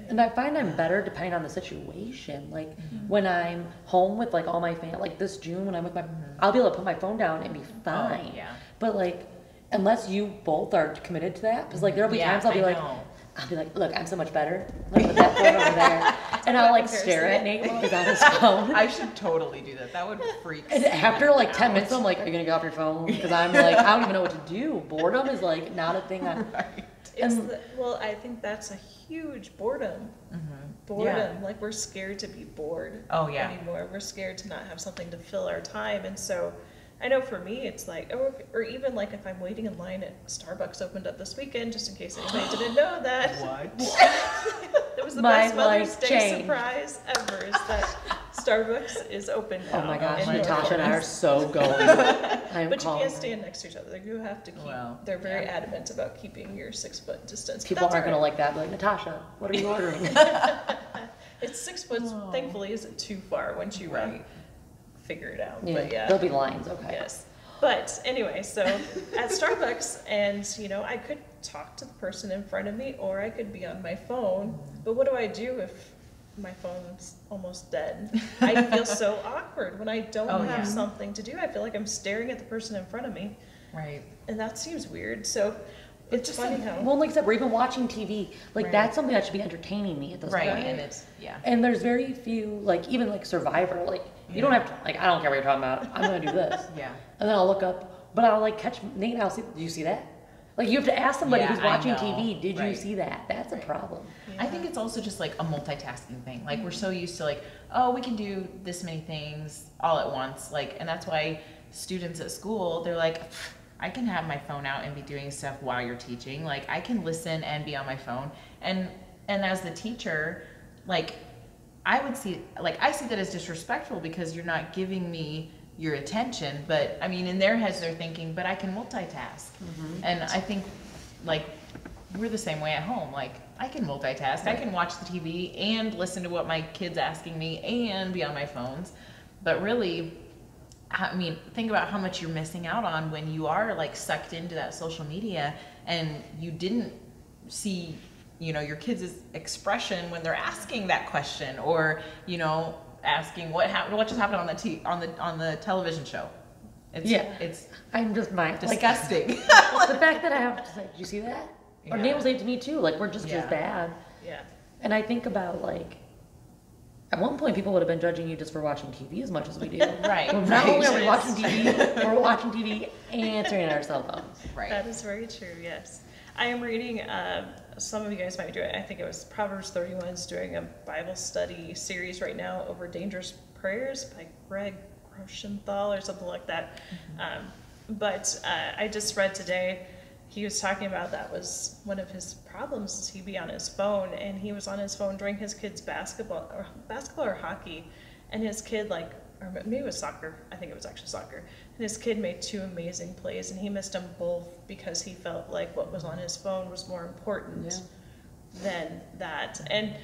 Speaker 2: And
Speaker 3: I find I'm better depending on the situation. Like when I'm home with like all my family, like this June when I'm with I'll be able to put my phone down and be fine. But like, unless you both are committed to that, because like there'll be times I'll be like, look, I'm so much better. Look at that phone over there, and I'll like stare at Nate while he's on his phone.
Speaker 2: I should totally do that. That would freak.
Speaker 3: And after like 10 minutes, I'm like, are you gonna get off your phone? Because I'm like, I don't even know what to do. Boredom is like not a thing.
Speaker 1: Well, I think that's a huge boredom. Boredom, like we're scared to be bored anymore. We're scared to not have something to fill our time, and so I know for me it's like, or even like if I'm waiting in line at Starbucks opened up this weekend, just in case anybody didn't know that.
Speaker 2: What?
Speaker 1: It was the best Mother's Day surprise ever, is that Starbucks is open now.
Speaker 3: Oh my gosh,
Speaker 1: in
Speaker 3: Natasha and I are
Speaker 1: Norfolk.
Speaker 3: so going. I'm
Speaker 1: But you
Speaker 3: calling
Speaker 1: can't
Speaker 3: her.
Speaker 1: stand next to each other. You have to keep.
Speaker 2: Well,
Speaker 1: they're very
Speaker 2: yeah.
Speaker 1: adamant about keeping your 6 foot distance. But
Speaker 3: People
Speaker 1: that's
Speaker 3: aren't gonna
Speaker 1: all right.
Speaker 3: like that. Be like, Natasha, what are you ordering?
Speaker 1: It's 6 foot.
Speaker 2: Oh.
Speaker 1: Thankfully, isn't too far once you
Speaker 2: Right.
Speaker 1: figure it out.
Speaker 3: Yeah,
Speaker 1: But yeah,
Speaker 3: there'll be lines. Okay.
Speaker 1: yes. But anyway, so at Starbucks, and I could talk to the person in front of me, or I could be on my phone. But what do I do if my phone's almost dead? I feel so awkward when I don't
Speaker 2: Oh,
Speaker 1: have
Speaker 2: yeah.
Speaker 1: something to do. I feel like I'm staring at the person in front of me,
Speaker 2: Right.
Speaker 1: and that seems weird. So it's
Speaker 2: just
Speaker 1: funny how.
Speaker 3: Well, like I said, we're even watching TV. Like
Speaker 2: Right.
Speaker 3: that's something that should be entertaining me at this
Speaker 2: Right.
Speaker 3: point.
Speaker 2: And it's, yeah.
Speaker 3: And there's very few, like even like Survivor. Like you don't have to. Like I don't care what you're talking about. I'm gonna do this.
Speaker 2: Yeah.
Speaker 3: And then I'll look up, but I'll like catch Nate and I'll see. Did you see that? Like you have to ask somebody
Speaker 2: Yeah,
Speaker 3: who's
Speaker 2: I
Speaker 3: watching
Speaker 2: know.
Speaker 3: TV. Did you
Speaker 2: Right.
Speaker 3: see that? That's a
Speaker 2: Right.
Speaker 3: problem.
Speaker 2: I think it's also just like a multitasking thing. Like we're so used to like, oh, we can do this many things all at once. Like, and that's why students at school, they're like, I can have my phone out and be doing stuff while you're teaching. Like I can listen and be on my phone. And as the teacher, like I see that as disrespectful because you're not giving me your attention. But I mean, in their heads, they're thinking, but I can multitask. And I think like we're the same way at home. Like I can multitask. I can watch the TV and listen to what my kid's asking me and be on my phones. But really, I mean, think about how much you're missing out on when you are like sucked into that social media and you didn't see, your kids' expression when they're asking that question or, asking what just happened on the television show. It's
Speaker 3: I'm just
Speaker 2: disgusting.
Speaker 3: Like, the fact that I have to say, did you see that? Or
Speaker 2: Yeah.
Speaker 3: Nate will say it to me too. Like we're just as
Speaker 2: Yeah.
Speaker 3: bad.
Speaker 1: Yeah.
Speaker 3: And I think about like, at one point people would have been judging you just for watching TV as much as we do.
Speaker 2: Right.
Speaker 3: So not
Speaker 2: right.
Speaker 3: only are we watching TV, we're watching TV and staring at our cell phones.
Speaker 2: Right.
Speaker 1: That is very true, yes. I am reading, some of you guys might do it, I think it was Proverbs 31 is doing a Bible study series right now over dangerous prayers by Greg Rochenthal or something like that. But I just read today, he was talking about that was one of his problems is he'd be on his phone, and he was on his phone during his kid's basketball or hockey, and his kid or maybe it was soccer. I think it was actually soccer. And his kid made 2 amazing plays, and he missed them both because he felt like what was on his phone was more important than that. And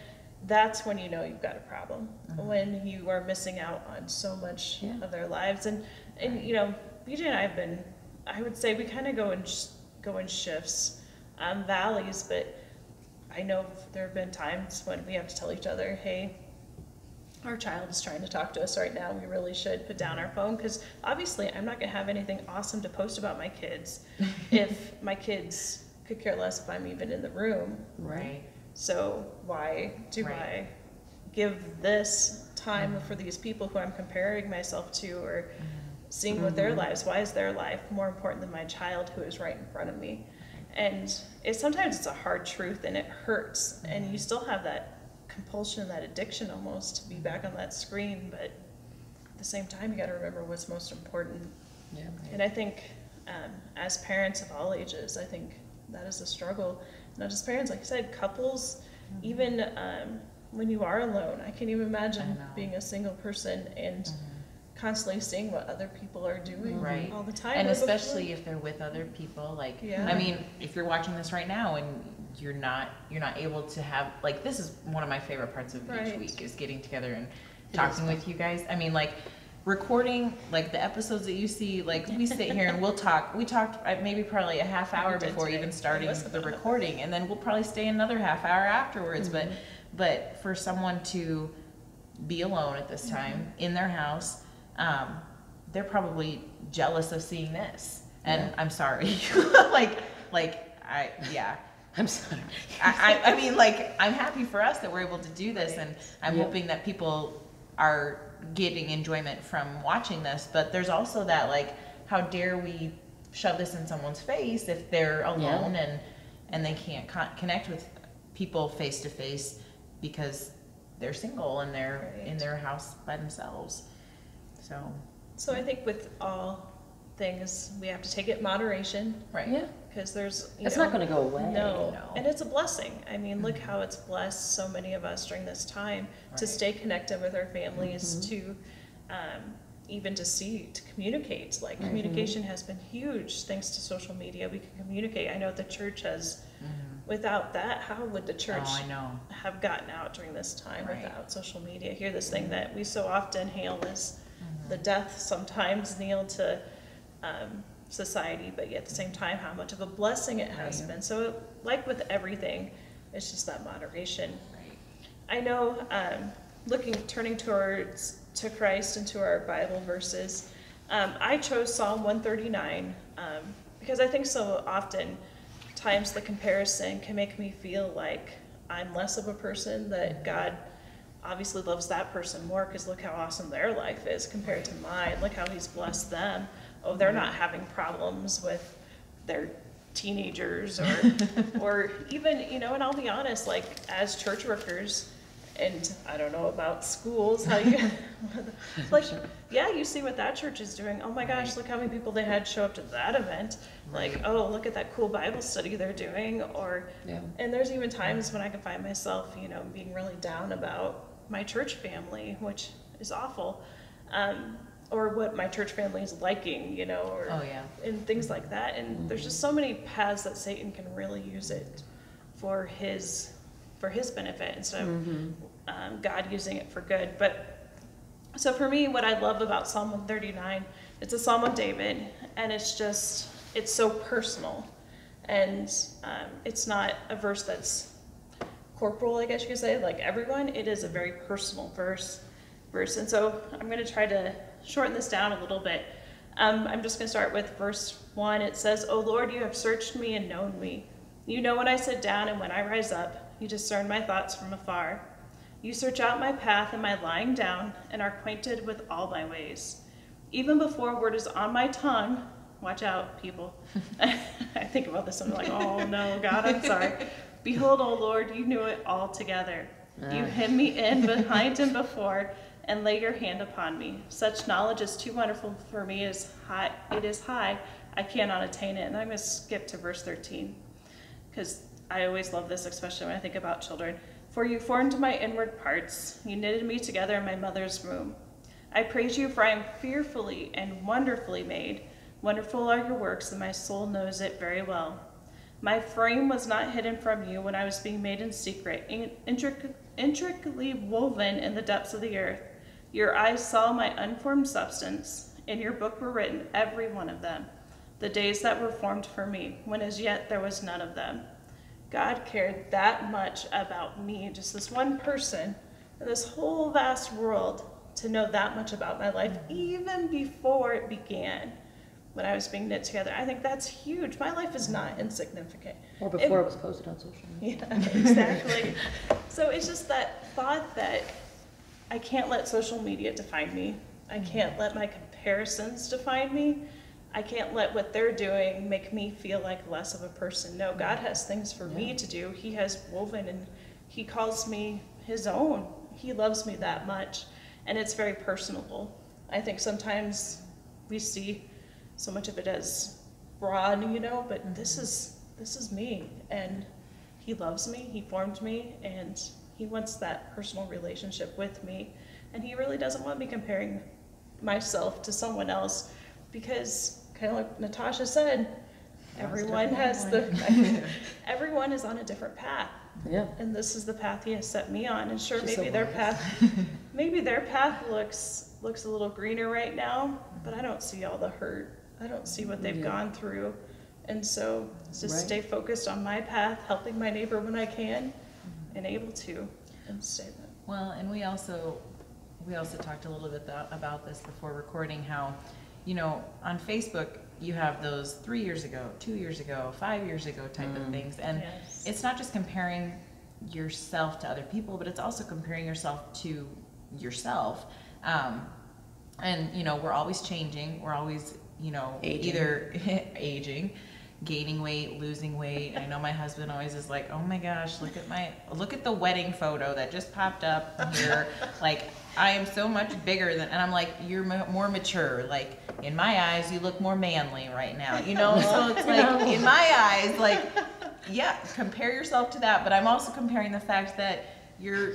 Speaker 1: that's when you know you've got a problem, when you are missing out on so much of their lives. And BJ and I would say we kind of go in shifts, valleys, but I know there have been times when we have to tell each other, hey, our child is trying to talk to us right now. We really should put down our phone because obviously I'm not going to have anything awesome to post about my kids if my kids could care less if I'm even in the room.
Speaker 2: Right.
Speaker 1: So why do I give this time for these people who I'm comparing myself to or seeing what their lives, why is their life more important than my child who is right in front of me? And sometimes it's a hard truth and it hurts, and you still have that compulsion, that addiction almost to be back on that screen, but at the same time you got to remember what's most important.
Speaker 3: Yeah.
Speaker 1: And I think as parents of all ages, I think that is a struggle. Not just parents, like you said, couples, even when you are alone. I can't even imagine being a single person and constantly seeing what other people are doing all the time.
Speaker 2: And especially if they're with other people, like,
Speaker 1: Yeah.
Speaker 2: I mean, if you're watching this right now and you're not able to have, like, this is one of my favorite parts of each week is getting together and talking with you guys. I mean, like, recording, like, the episodes that you see, like, we sit here and we'll talk. We talked maybe probably a half hour before even starting the recording, and then we'll probably stay another half hour afterwards. But for someone to be alone at this time in their house, they're probably jealous of seeing this, and I'm sorry.
Speaker 3: I'm sorry.
Speaker 2: I mean, like, I'm happy for us that we're able to do this, and I'm hoping that people are getting enjoyment from watching this. But there's also that, like, how dare we shove this in someone's face if they're alone and they can't connect with people face to face because they're single and they're in their house by themselves. So
Speaker 1: I think with all thing is we have to take it in moderation,
Speaker 2: Right.
Speaker 3: Yeah.
Speaker 1: because there's,
Speaker 3: It's not going to go away.
Speaker 1: No,
Speaker 2: No.
Speaker 1: and it's a blessing. I mean, look how it's blessed so many of us during this time to
Speaker 2: Right.
Speaker 1: stay connected with our families, to even to communicate. Like communication has been huge thanks to social media. We can communicate. I know the church has. Without that, how would the church
Speaker 2: Oh, I know.
Speaker 1: have gotten out during this time
Speaker 2: Right.
Speaker 1: without social media? Hear this thing that we so often hail as the death sometimes kneel to society, but yet at the same time, how much of a blessing it has
Speaker 2: Right.
Speaker 1: been. So, like with everything, it's just that moderation.
Speaker 2: Right.
Speaker 1: I know, turning to Christ and to our Bible verses, I chose Psalm 139 because I think so often times the comparison can make me feel like I'm less of a person, that God obviously loves that person more because look how awesome their life is compared to mine. Look how he's blessed them. Oh, they're not having problems with their teenagers or even, and I'll be honest, like as church workers, and I don't know about schools, how you, like, yeah, you see what that church is doing. Oh my gosh, look how many people they had show up to that event. Like, oh, look at that cool Bible study they're doing. And there's even times when I can find myself, being really down about my church family, which is awful. Or what my church family is liking, or
Speaker 2: Oh, yeah.
Speaker 1: and things like that. And there's just so many paths that Satan can really use it for his benefit instead of God using it for good. But so for me, what I love about Psalm 139, it's a Psalm of David, and it's so personal, and it's not a verse that's corporal, I guess you could say, like everyone. It is a very personal verse, and so I'm going to try to shorten this down a little bit. I'm just going to start with verse 1. It says, "O Lord, you have searched me and known me. You know when I sit down and when I rise up. You discern my thoughts from afar. You search out my path and my lying down, and are acquainted with all my ways. Even before a word is on my tongue," watch out, people. I think about this and I'm like, oh no, God, I'm sorry. "Behold, O Lord, you knew it all together. You hem me in behind and before, and lay your hand upon me. Such knowledge is too wonderful for me. It is high. I cannot attain it." And I'm going to skip to verse 13, because I always love this, especially when I think about children. "For you formed my inward parts. You knitted me together in my mother's womb. I praise you, for I am fearfully and wonderfully made. Wonderful are your works, and my soul knows it very well. My frame was not hidden from you when I was being made in secret, intricately woven in the depths of the earth. Your eyes saw my unformed substance. In your book were written, every one of them, the days that were formed for me, when as yet there was none of them." God cared that much about me, just this one person, in this whole vast world, to know that much about my life, even before it began, when I was being knit together. I think that's huge. My life is not insignificant.
Speaker 3: Or before it was posted on social media.
Speaker 1: Yeah, exactly. So it's just that thought that I can't let social media define me. I can't let my comparisons define me. I can't let what they're doing make me feel like less of a person. No, God has things for me to do. He has woven, and he calls me his own. He loves me that much, and it's very personable. I think sometimes we see so much of it as broad, but this is me, and he loves me. He formed me, and he wants that personal relationship with me, and he really doesn't want me comparing myself to someone else, because kind of like Natasha said, everyone is on a different path.
Speaker 3: Yeah.
Speaker 1: And this is the path he has set me on. And sure,
Speaker 3: She's
Speaker 1: maybe
Speaker 3: so
Speaker 1: their
Speaker 3: wise.
Speaker 1: path looks a little greener right now, but I don't see all the hurt. I don't see what they've gone through. And so just stay focused on my path, helping my neighbor when I can, and able to, and stay there.
Speaker 2: Well, and we also talked a little bit about this before recording, how, on Facebook, you have those 3 years ago, 2 years ago, 5 years ago type of things. And it's not just comparing yourself to other people, but it's also comparing yourself to yourself. And, we're always changing. We're always,
Speaker 3: Aging.
Speaker 2: either aging, gaining weight, losing weight. I know my husband always is like, "Oh my gosh, look at the wedding photo that just popped up here." Like, I am so much bigger than, and I'm like, you're more mature. Like, in my eyes, you look more manly right now, you know? So it's like, in my eyes, like, yeah, compare yourself to that. But I'm also comparing the fact that you're,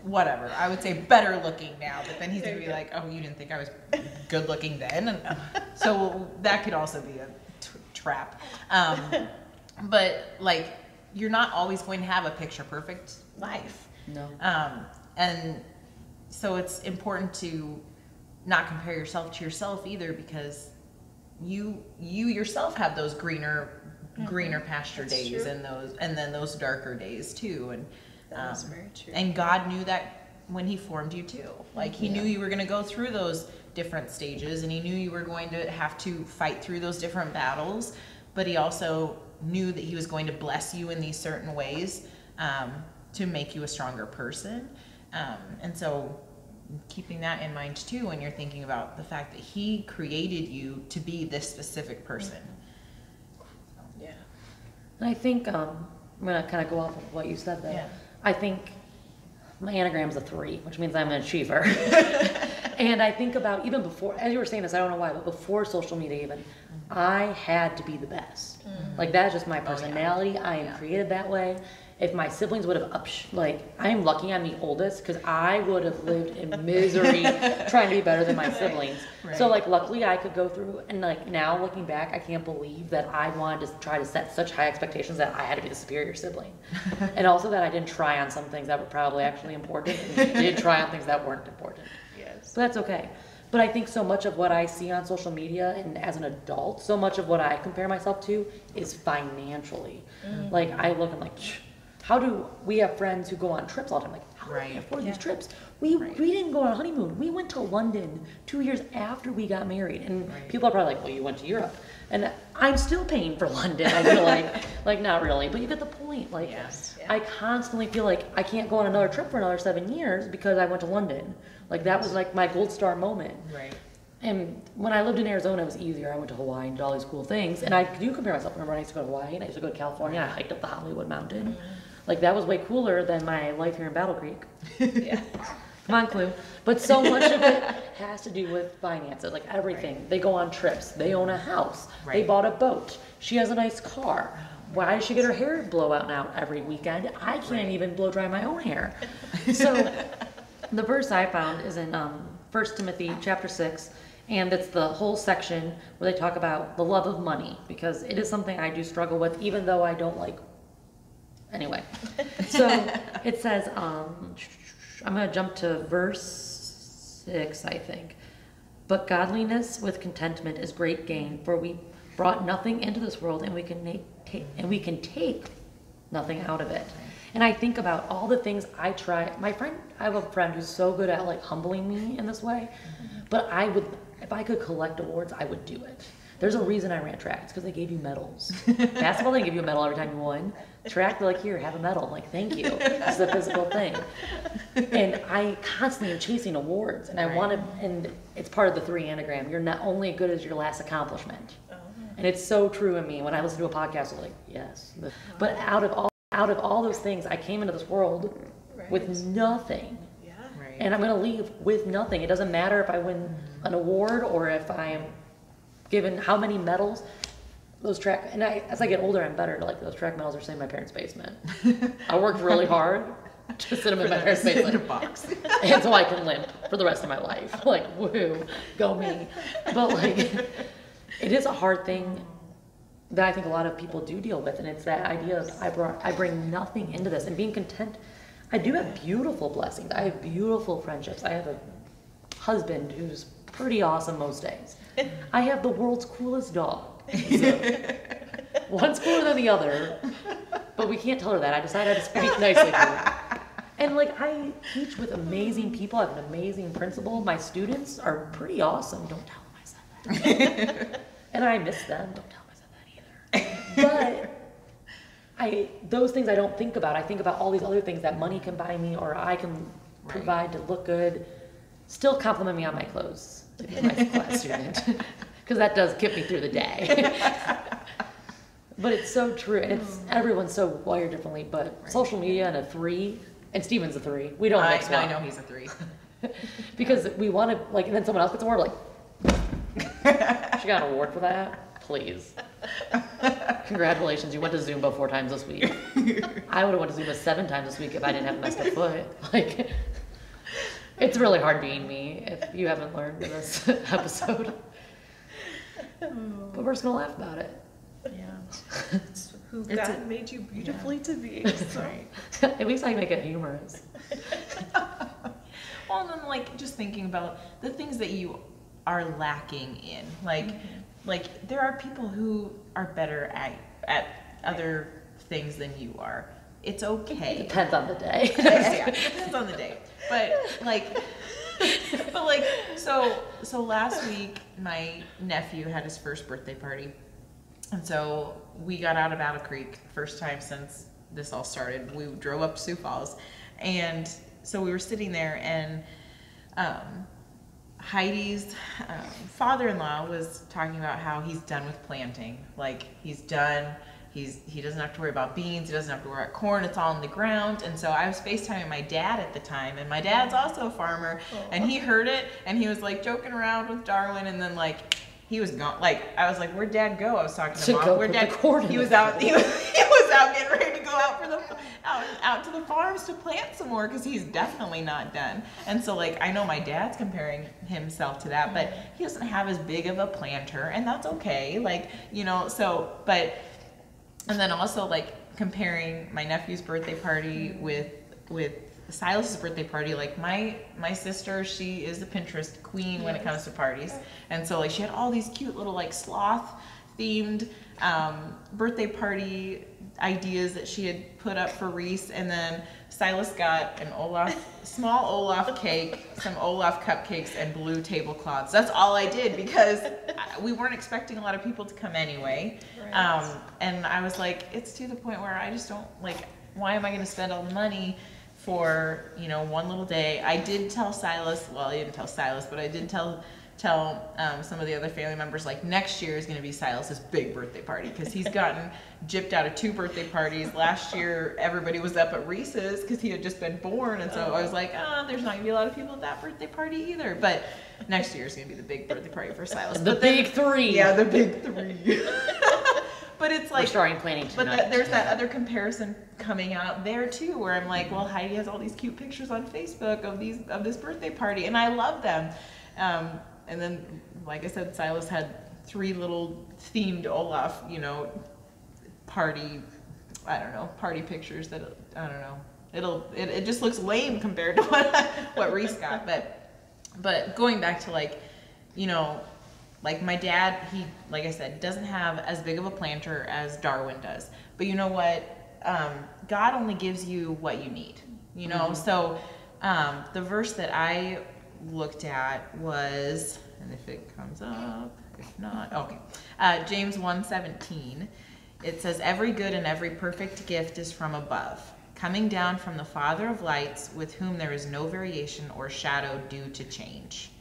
Speaker 2: whatever, I would say better looking now. But then he's going to be like, oh, you didn't think I was good looking then? And so that could also be a trap. But, like, you're not always going to have a picture perfect life.
Speaker 3: No.
Speaker 2: And so it's important to not compare yourself to yourself either, because you yourself have those greener pasture
Speaker 1: That's
Speaker 2: days
Speaker 1: true.
Speaker 2: and then those darker days too. And
Speaker 1: That is very true.
Speaker 2: and God knew that when he formed you too. Like, he knew you were going to go through those different stages, and he knew you were going to have to fight through those different battles, but he also knew that he was going to bless you in these certain ways to make you a stronger person. And so keeping that in mind too when you're thinking about the fact that he created you to be this specific person.
Speaker 1: Yeah.
Speaker 3: And I think I'm gonna kind of go off of what you said though.
Speaker 2: Yeah.
Speaker 3: I think my Enneagram's a 3, which means I'm an achiever. And I think about even before, as you were saying this, I don't know why, but before social media even, I had to be the best. Like, that's just my personality. I am created that way. If my siblings would have I'm lucky I'm the oldest, because I would have lived in misery trying to be better than my siblings.
Speaker 2: Right.
Speaker 3: So, like, luckily I could go through, and, like, now looking back, I can't believe that I wanted to try to set such high expectations that I had to be the superior sibling. And also that I didn't try on some things that were probably actually important, and did try on things that weren't important.
Speaker 1: Yes.
Speaker 3: So that's okay. But I think so much of what I see on social media, and as an adult, so much of what I compare myself to is financially. Like, I look and like, how do we have friends who go on trips all the time? Like, how do we afford these trips? We didn't go on a honeymoon. We went to London 2 years after we got married. And people are probably like, well, you went to Europe. And I'm still paying for London, I feel like not really, but you get the point. Like,
Speaker 2: Yes.
Speaker 3: I constantly feel like I can't go on another trip for another 7 years because I went to London. Like, that was like my gold star moment.
Speaker 2: Right.
Speaker 3: And when I lived in Arizona, it was easier. I went to Hawaii and did all these cool things. And I do compare myself. Remember, I used to go to Hawaii and I used to go to California. I hiked up the Hollywood Mountain. Like, that was way cooler than my life here in Battle Creek.
Speaker 1: Yeah.
Speaker 3: Come on, Clue. But so much of it has to do with finances, like everything. They go on trips. They own a house. They
Speaker 2: Right.
Speaker 3: bought a boat. She has a nice car. Why does she get her hair blow out now every weekend? I can't even blow dry my own hair. So the verse I found is in 1 Timothy chapter 6, and it's the whole section where they talk about the love of money, because it is something I do struggle with, even though I don't like. Anyway, so it says, I'm going to jump to verse 6, I think. But godliness with contentment is great gain, for we brought nothing into this world, and we can take nothing out of it. And I think about all the things I try. I have a friend who's so good at, like, humbling me in this way, but if I could collect awards, I would do it. There's a reason I ran track. It's because they gave you medals. Basketball, they give you a medal every time you won. Track, they're like, here, have a medal. Like, thank you. It's a physical thing. And I constantly am chasing awards, and I want to, and it's part of the 3 Enneagram. You're not only good as your last accomplishment. And it's so true in me. When I listen to a podcast, I'm like, yes. But out of all those things, I came into this world with nothing.
Speaker 1: Yeah.
Speaker 2: Right.
Speaker 3: And I'm going to leave with nothing. It doesn't matter if I win an award or if I am given how many medals. Those track, and as I get older, I'm better. Like, those track medals are sitting in my parents' basement. I worked really hard to sit them in my parents' basement.
Speaker 2: In a box.
Speaker 3: And so I can limp for the rest of my life. Like, woo, go me. But, like, it is a hard thing that I think a lot of people do deal with, and it's that idea of I bring nothing into this, and being content. I do have beautiful blessings. I have beautiful friendships. I have a husband who's pretty awesome most days. I have the world's coolest dog. So, one's cooler than the other, but we can't tell her that. I decided to speak nicely to her. And, like, I teach with amazing people. I have an amazing principal. My students are pretty awesome. Don't tell them I said that. And I miss them. Don't tell them I said that either. But those things I don't think about. I think about all these other things that money can buy me, or I can provide to look good. Still compliment me on my clothes, like my class student, because that does get me through the day. But it's so true, and everyone's so wired differently. But social media and a 3, and Steven's a 3. We don't mix well.
Speaker 2: I know he's a 3.
Speaker 3: Because we want to, like, and then someone else gets an award, like, she got an award for that? Please. Congratulations, you went to Zumba 4 times this week. I would have went to Zumba 7 times this week if I didn't have a messed up foot. Like, it's really hard being me if you haven't learned in this episode. But we're just gonna laugh about it.
Speaker 2: Yeah.
Speaker 1: It's who
Speaker 2: It's
Speaker 1: God
Speaker 2: a-
Speaker 1: made you beautifully to be.
Speaker 2: That's
Speaker 1: So.
Speaker 2: right.
Speaker 3: At least I make it humorous.
Speaker 2: Well, and then like just thinking about the things that you are lacking in, like there are people who are better at other things than you are. It's okay.
Speaker 3: Depends on the day.
Speaker 2: Yeah, depends on the day. But like, so last week my nephew had his first birthday party, and so we got out of Battle Creek, first time since this all started. We drove up to Sioux Falls, and so we were sitting there, and Heidi's father-in-law was talking about how he's done with planting. Like he's done. He doesn't have to worry about beans. He doesn't have to worry about corn. It's all in the ground. And so I was FaceTiming my dad at the time, and my dad's also a farmer, and he heard it, and he was like joking around with Darwin, and then like he was gone. Like I was like, "Where'd Dad go?" I was talking to
Speaker 3: To
Speaker 2: Mom.
Speaker 3: go
Speaker 2: Where'd
Speaker 3: put
Speaker 2: Dad?
Speaker 3: the corn in
Speaker 2: He
Speaker 3: the
Speaker 2: was out. He was out getting ready to go out for the out to the farms to plant some more because he's definitely not done. And so like I know my dad's comparing himself to that, but he doesn't have as big of a planter, and that's okay. Like so but. And then also like comparing my nephew's birthday party with Silas's birthday party. Like my sister, she is the Pinterest queen when it comes to parties, and so like she had all these cute little like sloth themed birthday party ideas that she had put up for Reese, and then Silas got an small Olaf cake, some Olaf cupcakes, and blue tablecloths. That's all I did because we weren't expecting a lot of people to come anyway.
Speaker 1: Right.
Speaker 2: And I was like, it's to the point where I just don't like. Why am I going to spend all the money for one little day? I did tell Silas. Well, I didn't tell Silas, but I did tell some of the other family members, like next year is going to be Silas's big birthday party because he's gotten gypped out of 2 birthday parties. Last year, everybody was up at Reese's because he had just been born, and so I was like, there's not going to be a lot of people at that birthday party either. But next year is going to be the big birthday party for Silas.
Speaker 3: The big 3.
Speaker 2: Yeah, the big 3. But it's like
Speaker 3: We're starting planning tonight.
Speaker 2: But there's that other comparison coming out there too, where I'm like, well, Heidi has all these cute pictures on Facebook of this birthday party, and I love them. And then, like I said, Silas had 3 little themed Olaf, party pictures that I don't know. It just looks lame compared to what Reese got. But going back to like my dad, he, like I said, doesn't have as big of a planter as Darwin does. But you know what? God only gives you what you need. So the verse that I looked at was, and if it comes up, if not, okay, James 1:17. It says, "Every good and every perfect gift is from above, coming down from the Father of lights, with whom there is no variation or shadow due to change."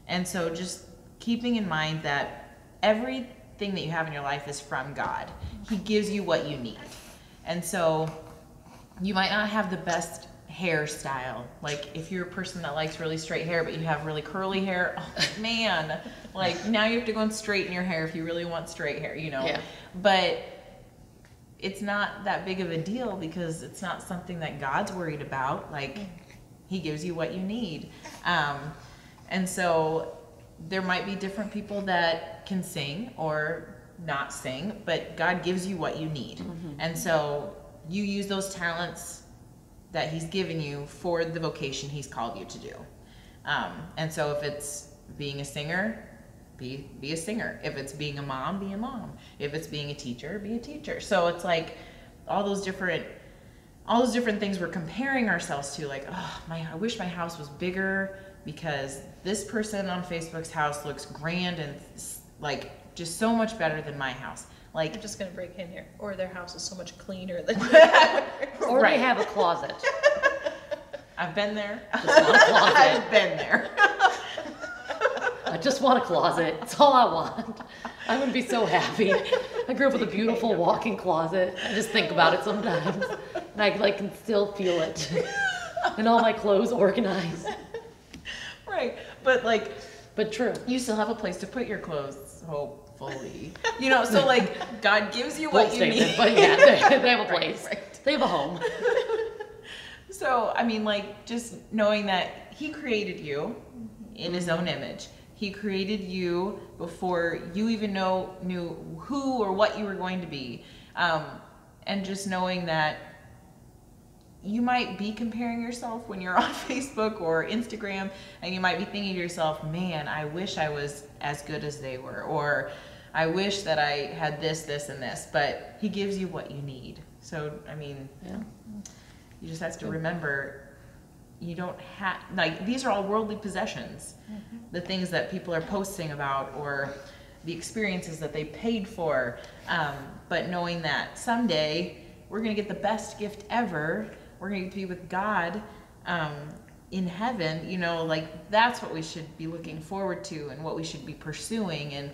Speaker 2: And so just keeping in mind that everything that you have in your life is from God. He gives you what you need. And so you might not have the best hairstyle. Like if you're a person that likes really straight hair but you have really curly hair, oh man, like now you have to go and straighten your hair if you really want straight hair,
Speaker 3: Yeah.
Speaker 2: But it's not that big of a deal because it's not something that God's worried about. Like he gives you what you need. And so there might be different people that can sing or not sing, but God gives you what you need. And so you use those talents that he's given you for the vocation he's called you to do. And so if it's being a singer, be a singer. If it's being a mom, be a mom. If it's being a teacher, be a teacher. So it's like all those different things we're comparing ourselves to, like, oh, I wish my house was bigger because this person on Facebook's house looks grand and like just so much better than my house. Like,
Speaker 1: I'm just gonna break in here. Or their house is so much cleaner than
Speaker 3: Or
Speaker 2: Right.
Speaker 3: they have a closet.
Speaker 2: I've been there.
Speaker 3: Just want a closet.
Speaker 2: I've been there.
Speaker 3: I just want a closet. That's all I want. I'm gonna be so happy. I grew up with a beautiful walk-in closet. I just think about it sometimes, and I can still feel it, and all my clothes organized.
Speaker 2: But like,
Speaker 3: But true.
Speaker 2: you still have a place to put your clothes, hopefully. You know, so like God gives you what
Speaker 3: Bold
Speaker 2: you
Speaker 3: statement,
Speaker 2: need.
Speaker 3: but yeah, they have a place.
Speaker 2: Right.
Speaker 3: They have a home.
Speaker 2: So, I mean, like, just knowing that He created you in His own image. He created you before you even knew who or what you were going to be. And just knowing that you might be comparing yourself when you're on Facebook or Instagram, and you might be thinking to yourself, man, I wish I was as good as they were, or I wish that I had this, this, and this. But He gives you what you need. So, I mean,
Speaker 3: Yeah.
Speaker 2: you just have to remember, you don't have, like, these are all worldly possessions. The things that people are posting about, or the experiences that they paid for. But knowing that someday we're going to get the best gift ever. We're going to be with God in heaven. You know, like, that's what we should be looking forward to, and what we should be pursuing, and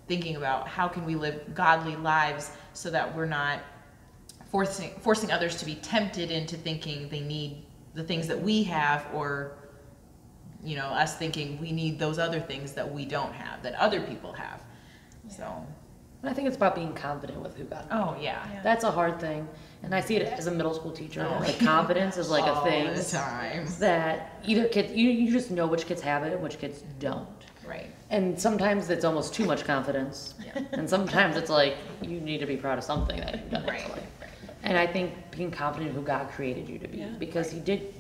Speaker 2: thinking about how can we live godly lives so that we're not forcing others to be tempted into thinking they need the things that we have, or, you know, us thinking we need those other things that we don't have, that other people have. So,
Speaker 3: I think it's about being confident with who God made.
Speaker 2: oh yeah.
Speaker 3: That's a hard thing. And I see it as a middle school teacher.
Speaker 2: Oh.
Speaker 3: Like, confidence is like a
Speaker 2: All
Speaker 3: thing
Speaker 2: the time.
Speaker 3: that either kids, you just know which kids have it and which kids don't.
Speaker 2: Right.
Speaker 3: And sometimes it's almost too much confidence.
Speaker 2: Yeah.
Speaker 3: And sometimes it's like, you need to be proud of something that you've done.
Speaker 2: Right.
Speaker 3: in life. And I think being confident in who God created you to be,
Speaker 1: Yeah.
Speaker 3: because He did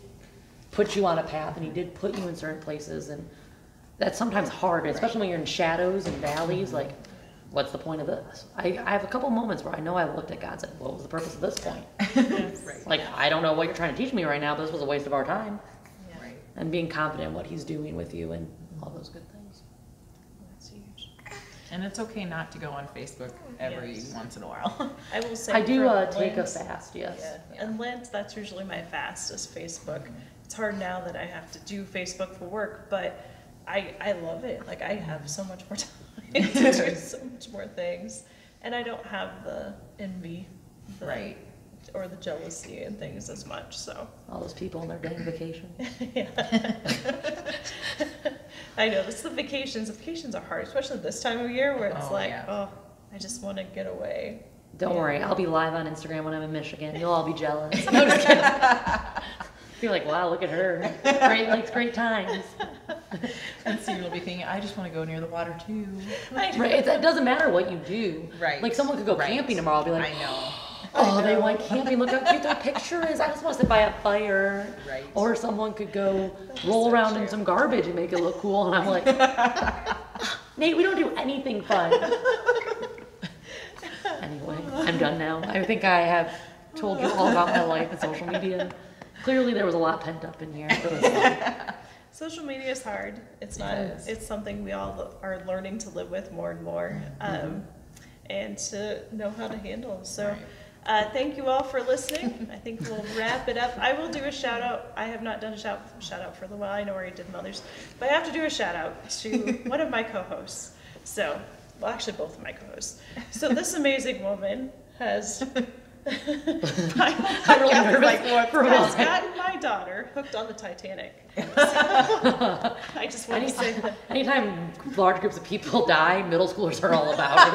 Speaker 3: put you on a path, and He did put you in certain places, and that's sometimes hard, especially when you're in shadows and valleys. Like, what's the point of this? I have a couple moments where I know I looked at God and said, what was the purpose of this point?
Speaker 2: Right.
Speaker 3: Like, I don't know what you're trying to teach me right now, but this was a waste of our time.
Speaker 2: Right.
Speaker 3: And being confident in what He's doing with you and all those good things.
Speaker 1: That's huge.
Speaker 2: And it's okay not to go on Facebook every
Speaker 1: Yes.
Speaker 2: once in a while.
Speaker 1: I will say
Speaker 3: I do
Speaker 1: for
Speaker 3: take a
Speaker 1: Lent-
Speaker 3: fast, yes.
Speaker 1: Yeah. And Lent, that's usually my fast is Facebook. It's hard now that I have to do Facebook for work, but I love it. Like, I have so much more time to do so much more things. And I don't have the envy
Speaker 2: Right.
Speaker 1: or the jealousy and things as much, so.
Speaker 3: All those people on their dang vacation.
Speaker 1: Yeah. I know, the vacations. The vacations are hard, especially this time of year where it's
Speaker 2: Oh,
Speaker 1: like,
Speaker 2: yeah.
Speaker 1: oh, I just want to get away.
Speaker 3: Don't worry, I'll be live on Instagram when I'm in Michigan. You'll all be jealous. No, just kidding. Be like, wow, look at her. Great times.
Speaker 2: And so you'll be thinking, I just want to go near the water too.
Speaker 1: I
Speaker 3: Right, it doesn't matter what you do.
Speaker 2: Right.
Speaker 3: Like, someone could go
Speaker 2: Right.
Speaker 3: camping tomorrow. I'll be like,
Speaker 2: I know.
Speaker 3: oh, they went camping. Look how cute their picture is. I just want to sit by a fire.
Speaker 2: Right.
Speaker 3: Or someone could go roll
Speaker 1: so
Speaker 3: around in
Speaker 1: true.
Speaker 3: some garbage and make it look cool. And I'm like, Nate, we don't do anything fun. Anyway, I'm done now. I think I have told you all about my life and social media. Clearly, there was a lot pent up in here. But it was fun.
Speaker 1: Social media is hard. It's not.
Speaker 2: Yes.
Speaker 1: It's something we all are learning to live with more and more, and to know how to handle. So,
Speaker 2: Right.
Speaker 1: thank you all for listening. I think we'll wrap it up. I will do a shout out. I have not done a shout out for a while. I know I already did Mother's, but I have to do a shout out to one of my co-hosts. So, well, actually, both of my co-hosts. So, this amazing woman has.
Speaker 3: I'm really nervous for a
Speaker 1: has
Speaker 3: moment.
Speaker 1: gotten my daughter hooked on the Titanic. I just want to say that.
Speaker 3: Anytime large groups of people die, middle schoolers are all about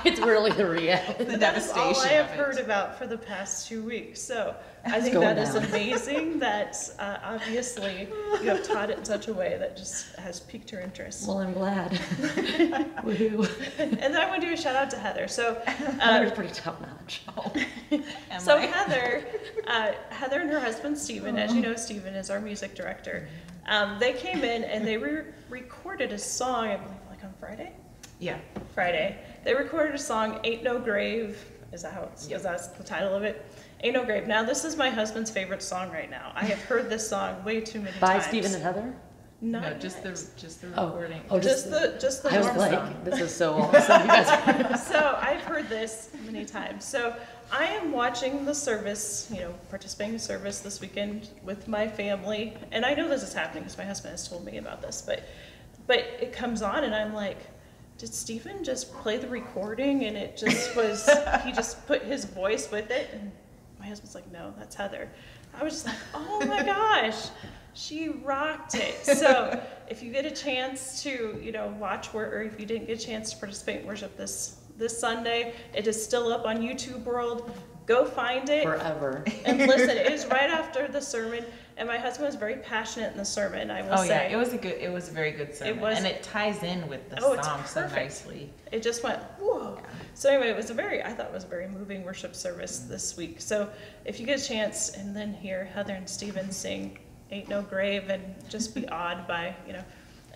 Speaker 3: it. It's really the reality.
Speaker 2: The
Speaker 1: That is all
Speaker 2: devastation
Speaker 1: I have
Speaker 2: of it.
Speaker 1: heard about for the past 2 weeks. So I
Speaker 3: It's
Speaker 1: think
Speaker 3: going
Speaker 1: that is
Speaker 3: down.
Speaker 1: amazing that obviously you have taught it in such a way that just has piqued her interest.
Speaker 3: Well, I'm glad. Woohoo.
Speaker 1: And then I want to do a shout out to Heather. So,
Speaker 3: Heather's pretty top notch.
Speaker 2: Am
Speaker 1: so
Speaker 2: I?
Speaker 1: Heather and her husband Stephen, as you know, Stephen is our music director. They came in and they recorded a song, I believe, like on Friday.
Speaker 2: Yeah.
Speaker 1: Friday. They recorded a song, Ain't No Grave. Is that how it's,
Speaker 2: Yep.
Speaker 1: is that the title of it? Ain't No Grave. Now, this is my husband's favorite song right now. I have heard this song way too many
Speaker 3: By
Speaker 1: times.
Speaker 3: Stephen and Heather?
Speaker 1: Not
Speaker 2: No,
Speaker 1: yet.
Speaker 2: just the
Speaker 3: Oh.
Speaker 2: recording.
Speaker 3: Oh,
Speaker 1: just the
Speaker 3: I was
Speaker 1: normal
Speaker 3: like,
Speaker 1: song.
Speaker 3: this is so awesome. You guys are
Speaker 1: So I've heard this many times. So I am watching the service, participating in the service this weekend with my family. And I know this is happening because my husband has told me about this, but it comes on and I'm like, did Stephen just play the recording and it just was, he just put his voice with it? And my husband's like, no, that's Heather. I was just like, oh my gosh, she rocked it. So if you get a chance to, watch or if you didn't get a chance to participate in worship this Sunday, it is still up on YouTube World. Go find it.
Speaker 3: Forever.
Speaker 1: And listen, it was right after the sermon, and my husband was very passionate in the sermon, I will say.
Speaker 2: Yeah, it was a very good sermon. And it ties in with the song so nicely.
Speaker 1: It just went, whoa. Yeah. So anyway, I thought it was a very moving worship service this week. So if you get a chance and then hear Heather and Stephen sing Ain't No Grave and just be awed by,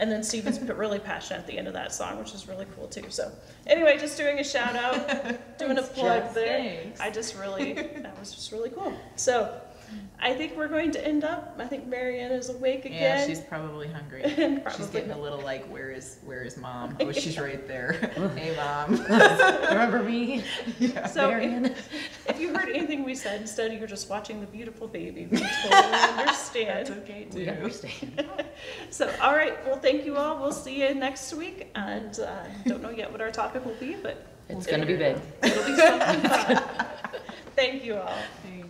Speaker 1: and then Stephen's really passionate at the end of that song, which is really cool too. So anyway, just doing a shout out, doing a plug there. Thanks. That was just really cool. So I think we're going to end up, I think Marianne is awake again.
Speaker 2: Yeah, she's probably hungry. She's getting a little like, where is mom? Oh, she's right there. Hey, mom.
Speaker 3: Remember me?
Speaker 1: Yeah. So if you heard anything we said, instead you're just watching the beautiful baby, we totally understand.
Speaker 2: That's okay too.
Speaker 3: We understand.
Speaker 1: So, all right. Well, thank you all. We'll see you next week. And don't know yet what our topic will be, but
Speaker 3: it's going to be big.
Speaker 1: It'll be something fun. Thank you all.
Speaker 2: Thanks.